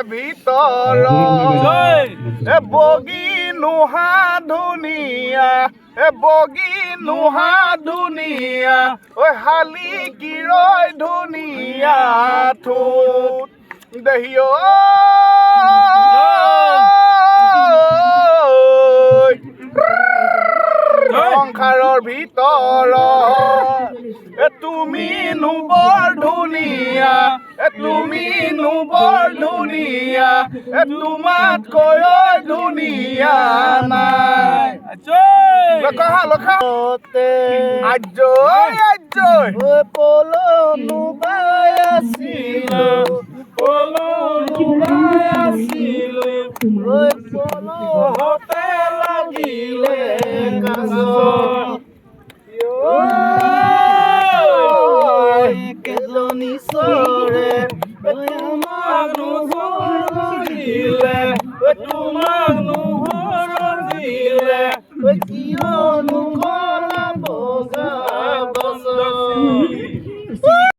ভিতৰ বগী নোহা ধুনীয়া বগী নোহা ধুনীয়া ঐ শালি কিৰৈ ধুনীয়া ঠোঁট দেহিও সংসাৰৰ ভিতৰত তুমিনো বৰ ধুনীয়া তুমিনো বৰ ধুনীয়া তোমাতকৈ ধুনীয়া নাই লখা আজয় আজয় পলনো বাই আছিল পলনো বাই আছিল পলহতে লাগিলে কেজনী চৰে তোমাক দিলে তোমাক